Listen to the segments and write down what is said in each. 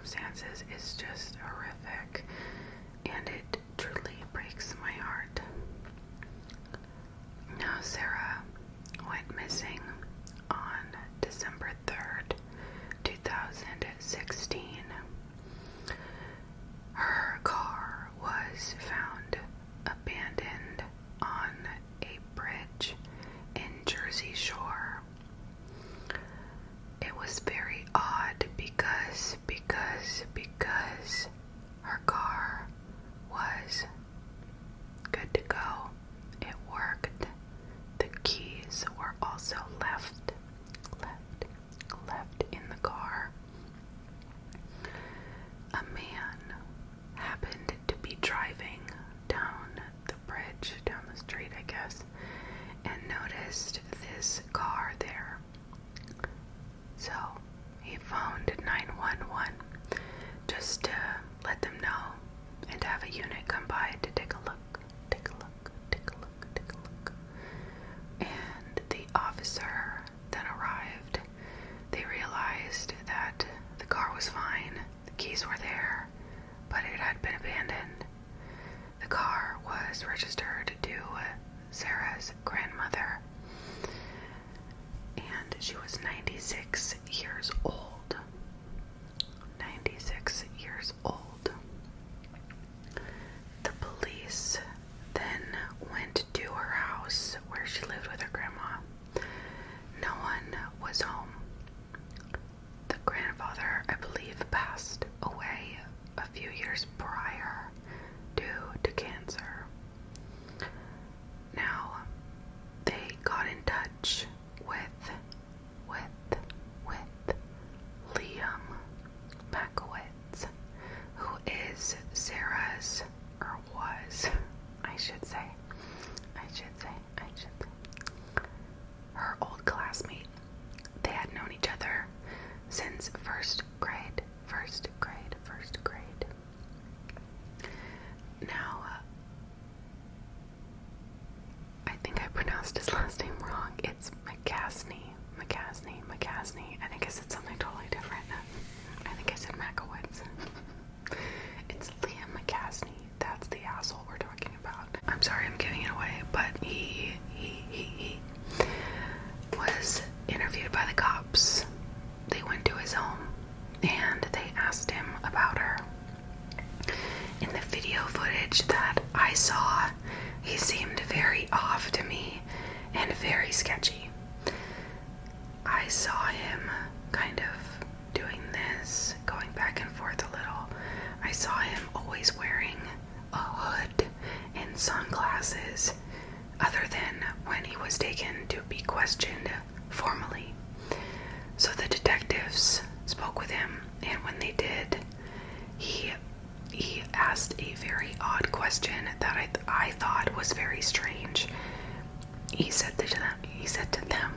circumstances is just horrific, and it truly breaks my heart. Now, Sarah went missing on December 3rd, 2016. Her car was found abandoned on a bridge in Jersey Shore. It was very odd because her car was good to go. It worked. The keys were also left in the car. A man happened to be driving down the bridge, down the street, I guess, and noticed this car there. So he phoned 911 just to let them know and to have a unit come by to take a look. And the officer then arrived. They realized that the car was fine, the keys were there, but it had been abandoned. The car was registered to Sarah's grandmother, and she was 96 years old. 96 years old. The police then went to her house where she lived with her grandma. No one was home. The grandfather, I believe, passed away a few years prior due to cancer. Now, they got in touch with Liam Makowitz, who is Sarah's, or was, I should say, her old classmate. They had known each other since first grade. Now, I think I pronounced his last name wrong. It's McCasney. I think I said something totally different. I think I said Makowitz. It's Liam McCasney. That's the asshole we're talking about. I'm sorry I'm giving it away, but he was interviewed by the cops. They went to his home and they asked him about her. In the video footage that I saw, he seemed very off to me and very sketchy. I saw him kind of doing this, going back and forth a little. I saw him always wearing a hood and sunglasses, other than when he was taken to be questioned formally. So the detectives spoke with him, and when they did, he asked a very odd question that I thought was very strange. He said to them,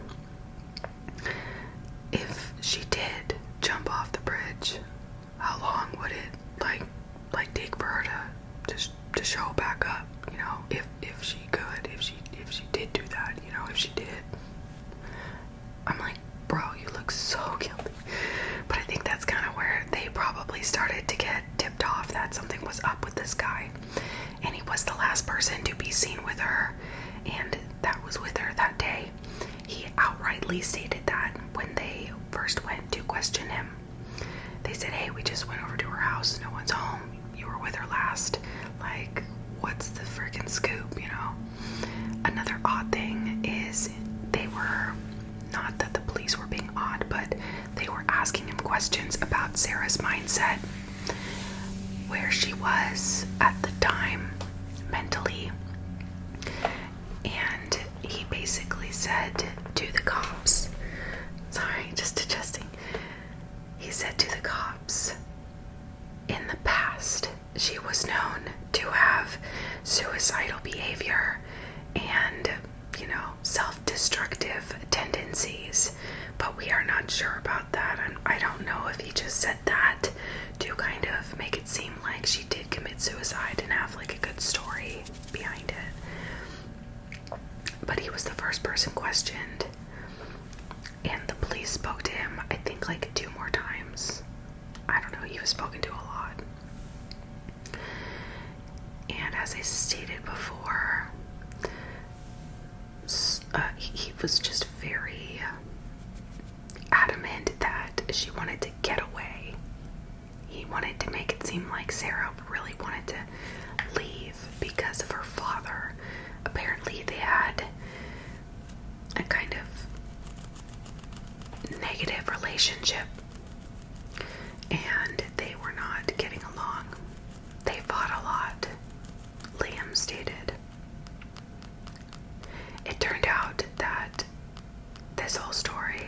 if she did jump off the bridge, how long would it like take for her to show back up? You know, if she could, if she did do that, you know, if she did. I'm like, bro, you look so guilty. But I think that's kind of where they probably started to get tipped off that something was up with this guy. And he was the last person to be seen with her, and that was with her that day. He outrightly stated that when they first went to question him. They said, hey, we just went over to her house, no one's home, you were with her last. Like, what's the freaking scoop, you know? Another odd thing is they were, not that the police were being odd, but they were asking him questions about Sarah's mindset, where she was at the time mentally. And he basically said to the cops, sorry, just adjusting. He said to the cops, in the past, she was known to have suicidal behavior and, you know, self-destructive tendencies, but we are not sure about that. And I don't know if he just said that to kind of make it seem like she did commit suicide and have like a good story behind it. But he was the first person questioned, and the police spoke to him, I think, like 2 more times. I don't know, he was spoken to a lot. And as I stated before, he was just very adamant that she wanted to get away. He wanted to make it seem like Sarah really wanted to leave because of her father. Apparently they had a kind of negative relationship and they were not getting along. They fought a lot, Liam stated. It turned out that this whole story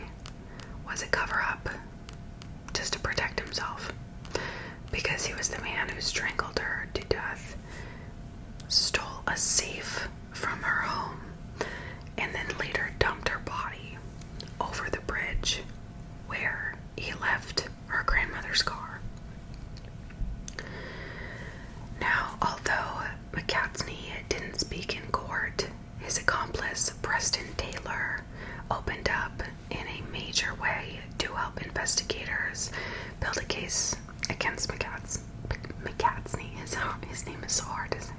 was a cover-up just to protect himself, because he was the man who strangled her to death, stole a safe from her home, and then later dumped her body over the bridge where he left her grandmother's car. Now, although McCatsney didn't speak in court, his accomplice, Preston Taylor, opened up in a major way to help investigators build a case against McCatsney. His name is so hard to say.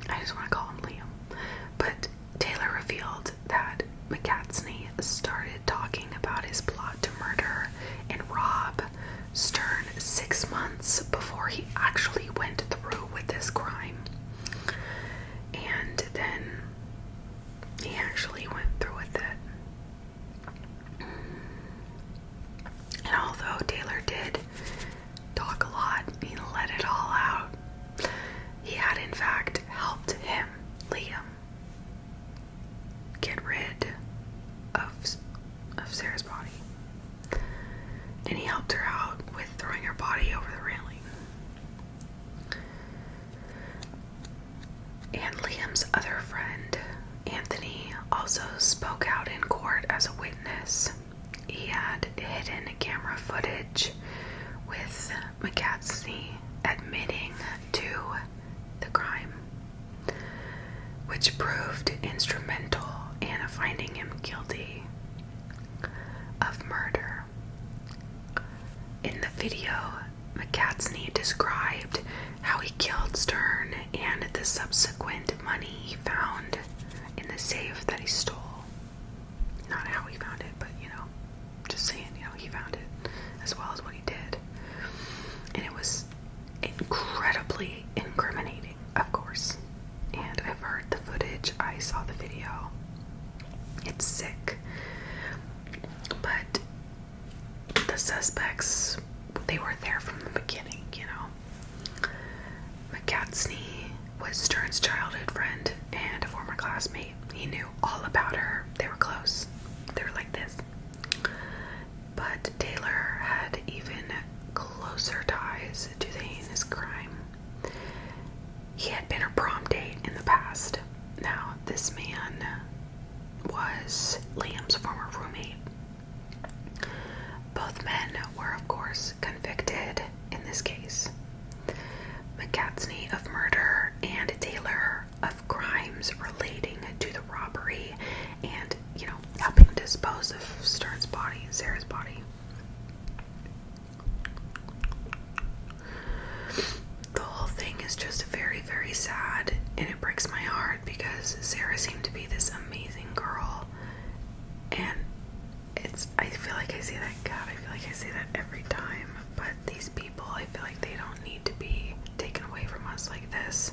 I just want to call him Liam. But Taylor revealed that McCatsney started talking about his plot to murder and rob Stern 6 months before he actually went through with this crime. And then he actually went through with it. And although Taylor did talk a lot, he let it all out. He had in fact helped him, Liam, get rid of Sarah's body. And he helped her out with throwing her body over the railing. And Liam's other friend, Anthony, also spoke out in court as a witness. He had hidden camera footage with McCatsney admitting to the crime, which proved instrumental in finding him guilty of murder. In the video, McCatsney described how he killed Stern and the subsequent money he found in the safe that he stole. Not how he found it, but just saying, he found it, as well as what he did. And it was incredibly incriminating, of course. And I've heard the footage, I saw the video. It's sick. But the suspects, they were there from the beginning, McCatsney was Stern's childhood friend and a former classmate. He knew all about her. They were close. They were like this. But Taylor had even closer ties to the heinous crime. He had been her prom date in the past. Now, this man was Liam's former roommate. Both men were, of course, convicted in this case. McCatsney of murder and Taylor of crimes relating to the robbery and, helping dispose of Stern's body, Sarah's body. The whole thing is just very, very sad, and it breaks my heart because Sarah seemed to be this amazing girl, and I feel like I say that, God, I feel like I say that every time, but these people, I feel like they don't need to be taken away from us like this.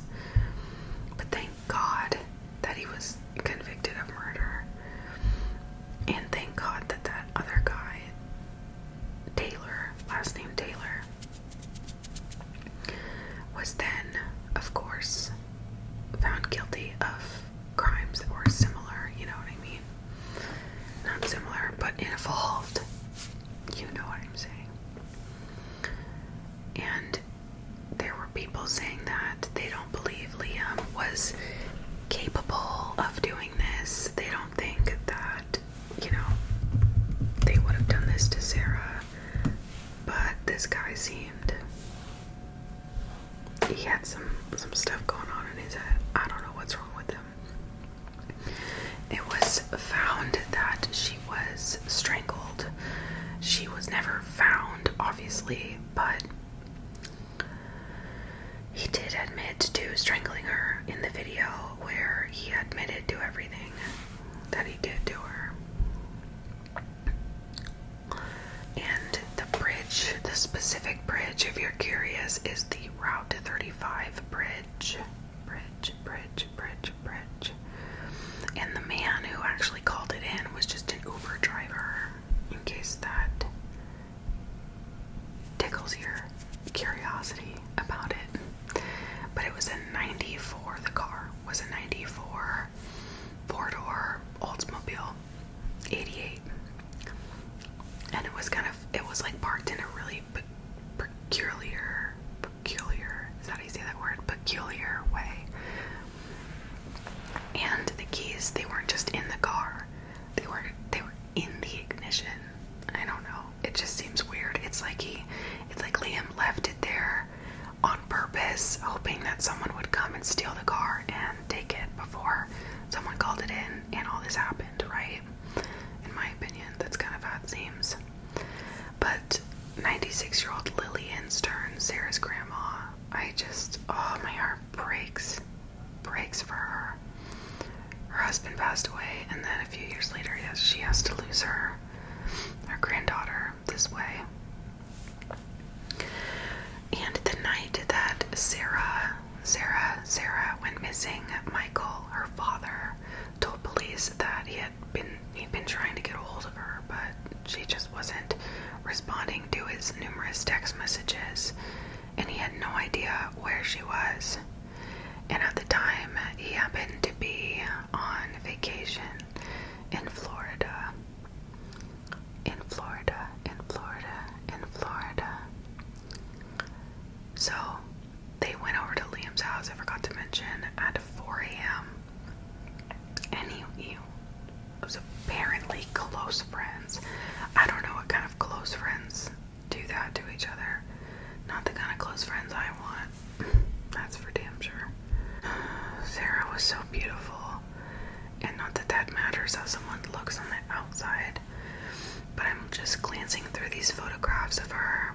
But thank God that he was convicted of murder, and thank God that that other guy, Taylor, last name Taylor, was then, of course, found guilty of crimes that were similar, you know what I mean? Not similar, but involved. You know what I'm saying. And there were people saying that they don't believe Liam was capable of doing this. They don't think that, they would have done this to Sarah. But this guy seemed, he had some stuff going on in his head. I don't know what's wrong with him. It was found that she was strangled. She was never found, obviously, but he did admit to strangling her in the video where he admitted to everything that he did to her. And the bridge, the specific bridge, if you're curious, is the Route 35 bridge. Bridge. And the man who actually called it in was just an Uber driver, in case that tickles your curiosity about it. But it was a 94, the car was a 94 four-door Oldsmobile 88. And it was like parked in a really peculiar, is that how you say that word? Peculiar way. And the keys, they weren't just in the car. They were in the ignition. I don't know. It just seems weird. It's like Liam left it there on purpose, hoping that someone would come and steal the car and take it before someone called it in and all this happened, right? In my opinion, that's kind of how it seems. But 96-year-old Lillian Stern, Sarah's grandma, my heart breaks for her. Her husband passed away, and then a few years later, yes, she has to lose her granddaughter this way. And the night that Sarah went missing, Michael, her father, told police that he'd been trying to get a hold of her, but she just wasn't responding to his numerous text messages, and he had no idea where she was. And at the time, he happened to be on vacation in Florida. So they went over to Liam's house, I forgot to mention, at 4 a.m. And he was apparently close friends. I don't know what kind of close friends do that to each other. Not the kind of close friends I want. That's for damn sure. Sarah was so beautiful. And not that that matters how someone looks on the outside. But I'm just glancing through these photographs of her.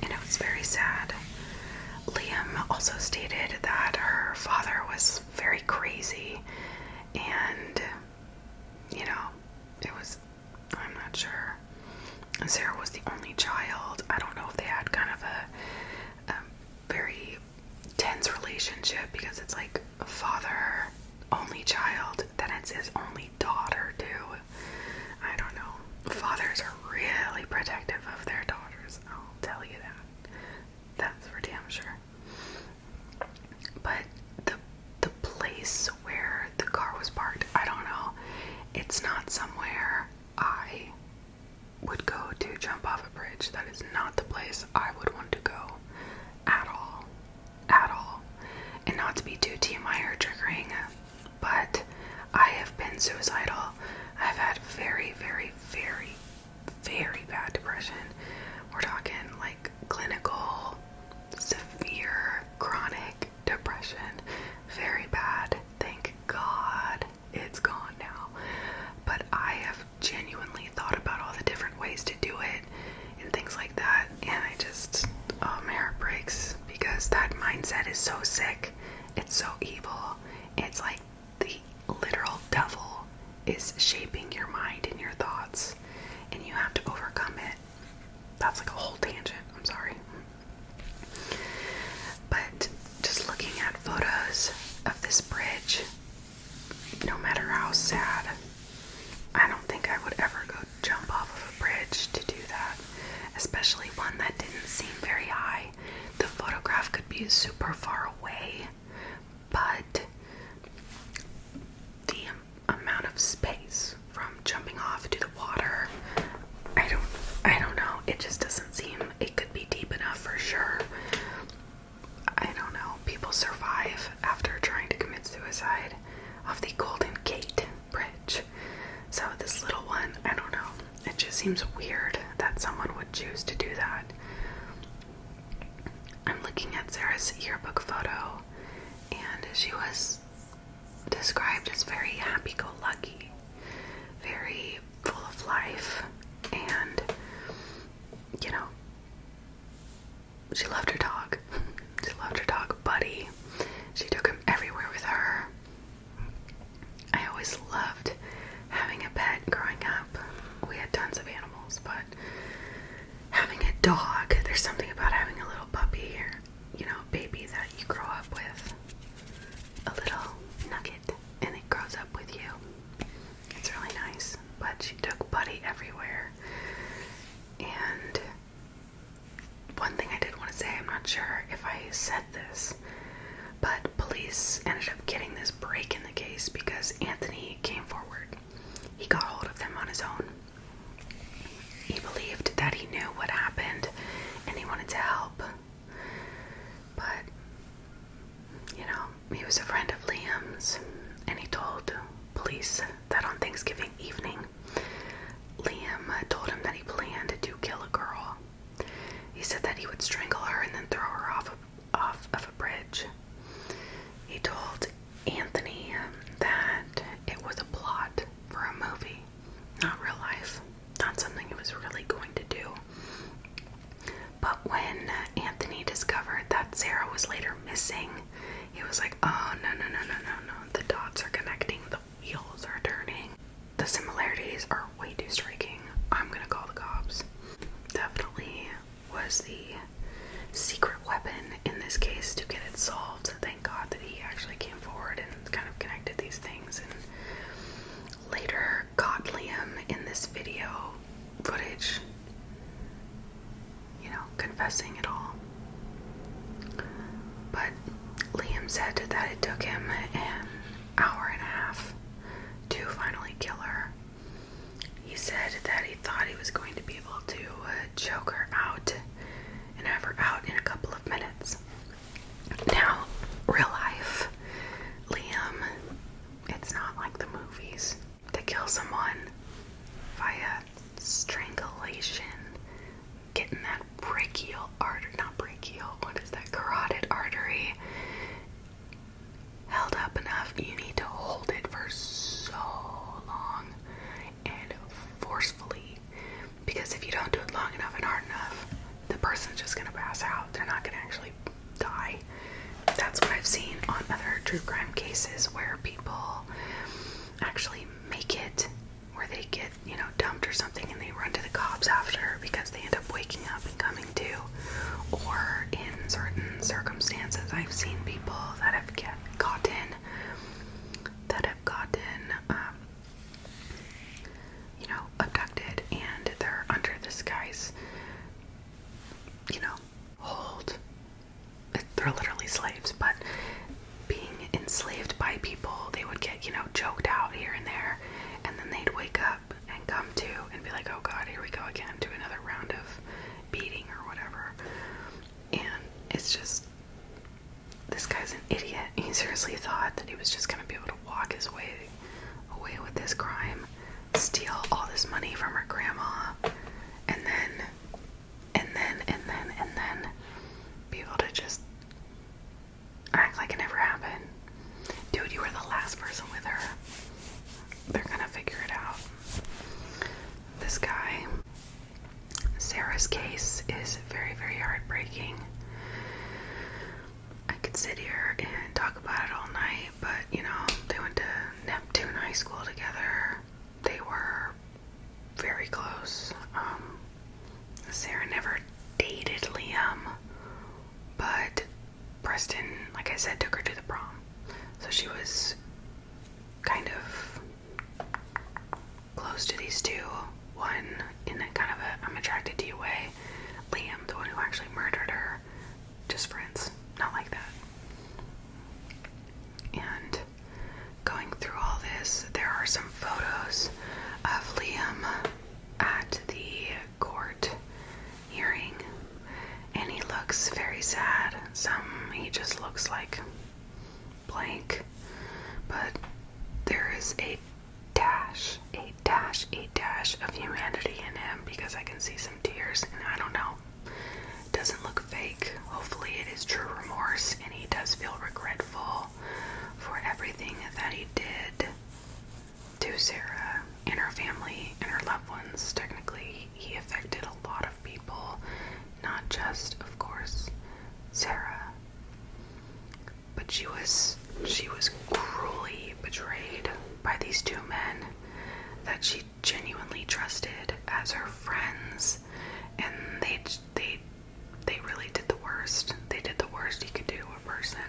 And it was very sad. Liam also stated that her father was very crazy. And, I'm not sure. And Sarah was the only child. I don't know if they had kind of a very tense relationship, because it's like a father, only child, then it's his only daughter too. I don't know. Fathers are really protective of their daughters, I'll tell you that. That's for damn sure. But the place where the car was parked, I don't know. It's not somewhere I would go to jump off a bridge. That is not the place I would want to go at all. And not to be too TMI or triggering, but I have been suicidal. I've had very, very, very, very bad depression. We're talking like clinical, severe, chronic depression. Very bad. Thank God it's gone now. But I have genuinely thought about all the different ways to do it and things like that, and my heart breaks, because that mindset is so sick. It's so evil. It's like the literal devil is shaping your mind and your thoughts, and you have to overcome it. That's like a whole tangent. I'm sorry. But just looking at photos of this bridge, no matter how sad, I don't think I would ever go jump off of a bridge to do that, especially one that didn't seem very high. The photograph could be super far away, but the amount of space from jumping off to the water, I don't know. It just doesn't seem it could be deep enough for sure. I don't know. People survive after trying to commit suicide off the Golden Gate Bridge. So this little one, I don't know. It just seems weird that someone would choose to do that. I'm looking at Sarah's yearbook photo, and she was described as very happy-go-lucky, very full of life, and she loved her dog. She loved her dog, Buddy. She took him everywhere with her. I always loved having a pet growing up. We had tons of animals, but having a dog, there's something about having a little puppy or, baby that you grow up with. A little nugget, and it grows up with you. It's really nice. But she took Buddy everywhere. And one thing I did want to say, I'm not sure if I said this, but police ended up getting this break in the case because Anthony came forward. He got hold of them on his own. He believed that he knew what happened and he wanted to help. But, he was a friend of Liam's, and he told police that on Thanksgiving evening, Liam told him that he planned to kill a girl. He said that he would strangle her and then throw her off of a bridge. He told Anthony that it was a plot for a movie, not real life, not something he was really going to do. But when Anthony discovered that Sarah was later missing, he was like, oh, no, the dots are connecting, the wheels are turning. The similarities are way too striking. I'm gonna call the cops. Definitely was the secret weapon in this case to get it solved. Thank God that he actually came forward and kind of connected these things and later caught Liam in this video footage, confessing it all. But Liam said that it took him an hour and a half to finally kill her. He said that he thought he was going to be able to choke her out and have her out in a couple of minutes. Now, real life, Liam, it's not like the movies. To kill someone via strangulation, getting that carotid artery held up enough, you need to hold it for so long and forcefully, because if you don't do it long enough and hard enough, the person's just gonna pass out. They're not gonna actually die. That's what I've seen on other true crime cases where people actually make it, where they get, dumped or something and they run to the cops after because they end up waking up and coming to. Or in certain circumstances, I've seen people that have gotten abducted, and they're under this guy's, hold. They're literally slaves, but being enslaved by people, they would get, choked out here and there, and then they'd wake up and come to and be like, oh God, here we go again to another round of beating or whatever. And it's just, this guy's an idiot. He seriously thought that he was just gonna be able to walk his way away with this crime, steal all this money from her grandma, and then be able to just act like it never happened. Dude, you were the last person with her. They're gonna figure it out. This guy, Sarah's case is very, very heartbreaking. I could sit here and talk about it all night, but they went to Neptune High School together. They were very close. Sarah never dated Liam, but Preston, like I said, took her to the prom. So she was kind of close to these two. One in a kind of a I'm attracted to you way. Liam, the one who actually murdered her, just friends, not like that. And going through all this, there are some photos of Liam at the court hearing, and he looks very sad. He just looks like blank, but there is a dash of humanity in him, because I can see some tears, and I don't know, it doesn't look fake. Hopefully it is true remorse, and he does feel regretful for everything that he did to Sarah and her family and her loved ones. Technically, he affected a lot of people, not just, of course, Sarah. But she was cruelly betrayed by these two men that she genuinely trusted as her friends, and they really did the worst. They did the worst you could do to a person.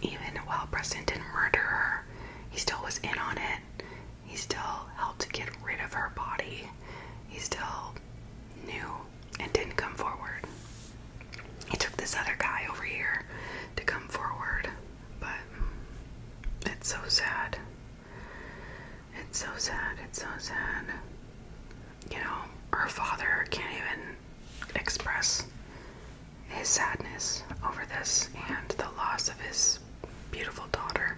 Even while Preston didn't murder her, he still was in on it. He still helped get rid of her body. He still knew and didn't come forward. He took this other guy over here to come forward, but it's so sad. It's so sad. It's so sad. Her father can't even express his sadness over this and the loss of his beautiful daughter.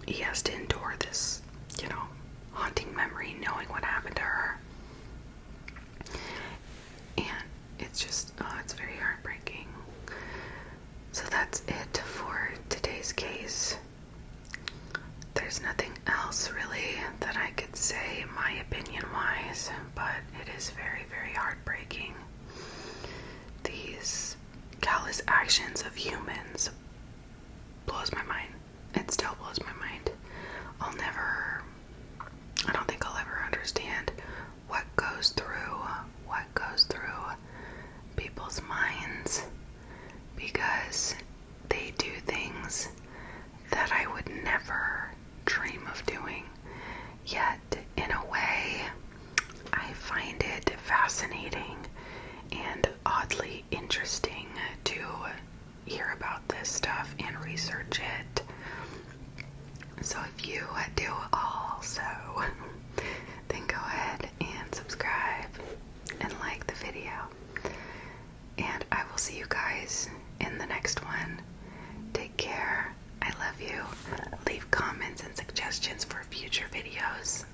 He has to endure this, haunting memory, knowing what happened to her. And it's just, it's very heartbreaking. So that's it for today's case. There's nothing else really that I could say, my opinion-wise, but it is very, very heartbreaking. These callous actions of humans blows my mind. It still blows my mind. I don't think I'll ever understand what goes through people's minds, because they do things that I would never dream of doing. Yet, in a way, I find it fascinating and oddly interesting to hear about this stuff and research it. So if you do also, then go ahead and subscribe and like the video. And I will see you guys in the next one. Take care. I love you. Leave comments and suggestions for future videos.